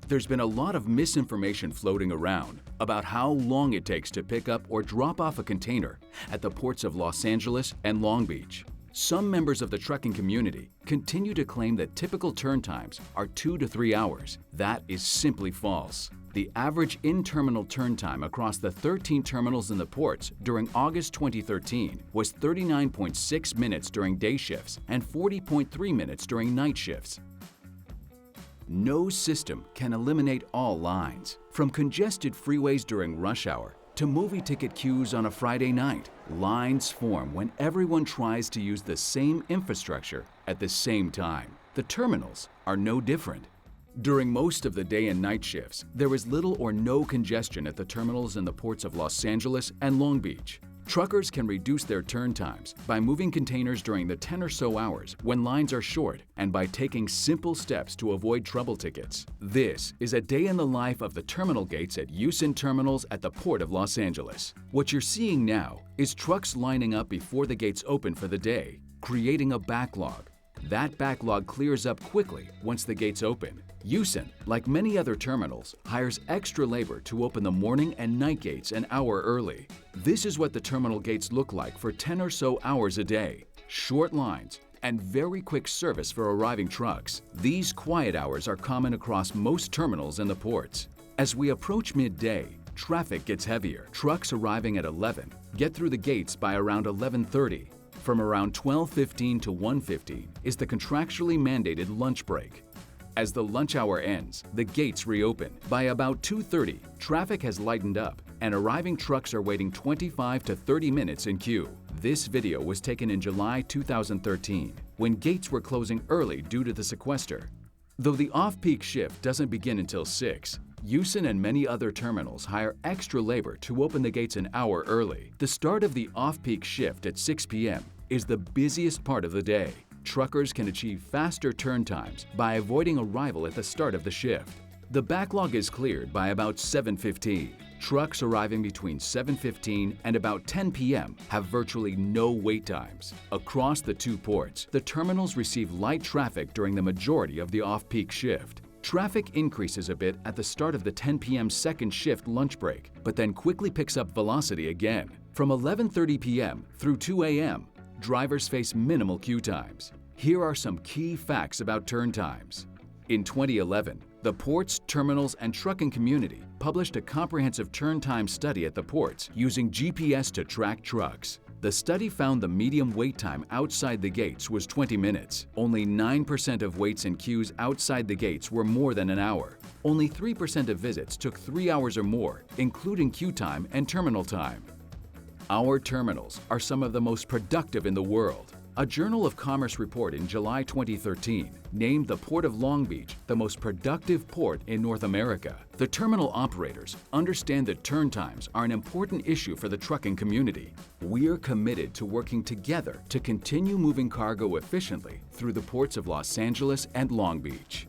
There's been a lot of misinformation floating around about how long it takes to pick up or drop off a container at the ports of Los Angeles and Long Beach. Some members of the trucking community continue to claim that typical turn times are 2 to 3 hours. That is simply false. The average in-terminal turn time across the 13 terminals in the ports during August 2013 was 39.6 minutes during day shifts and 40.3 minutes during night shifts. No system can eliminate all lines. From congested freeways during rush hour to movie ticket queues on a Friday night, lines form when everyone tries to use the same infrastructure at the same time. The terminals are no different. During most of the day and night shifts, there is little or no congestion at the terminals in the ports of Los Angeles and Long Beach. Truckers can reduce their turn times by moving containers during the 10 or so hours when lines are short and by taking simple steps to avoid trouble tickets. This is a day in the life of the terminal gates at Houston terminals at the Port of Los Angeles. What you're seeing now is trucks lining up before the gates open for the day, creating a backlog. That backlog clears up quickly once the gates open. Houston, like many other terminals, hires extra labor to open the morning and night gates an hour early. This is what the terminal gates look like for 10 or so hours a day. Short lines and very quick service for arriving trucks. These quiet hours are common across most terminals in the ports. As we approach midday, traffic gets heavier. Trucks arriving at 11 get through the gates by around 11:30. From around 12:15 to 1:15 is the contractually mandated lunch break. As the lunch hour ends, the gates reopen. By about 2:30, traffic has lightened up and arriving trucks are waiting 25 to 30 minutes in queue. This video was taken in July 2013, when gates were closing early due to the sequester. Though the off-peak shift doesn't begin until 6, Houston and many other terminals hire extra labor to open the gates an hour early. The start of the off-peak shift at 6 p.m. is the busiest part of the day. Truckers can achieve faster turn times by avoiding arrival at the start of the shift. The backlog is cleared by about 7:15. Trucks arriving between 7:15 and about 10 p.m. have virtually no wait times. Across the two ports, the terminals receive light traffic during the majority of the off-peak shift. Traffic increases a bit at the start of the 10 p.m. second shift lunch break, but then quickly picks up velocity again. From 11:30 p.m. through 2 a.m., drivers face minimal queue times. Here are some key facts about turn times. In 2011, the ports, terminals, and trucking community published a comprehensive turn time study at the ports using GPS to track trucks. The study found the median wait time outside the gates was 20 minutes. Only 9% of waits and queues outside the gates were more than an hour. Only 3% of visits took 3 hours or more, including queue time and terminal time. Our terminals are some of the most productive in the world. A Journal of Commerce report in July 2013 named the Port of Long Beach the most productive port in North America. The terminal operators understand that turn times are an important issue for the trucking community. We're committed to working together to continue moving cargo efficiently through the ports of Los Angeles and Long Beach.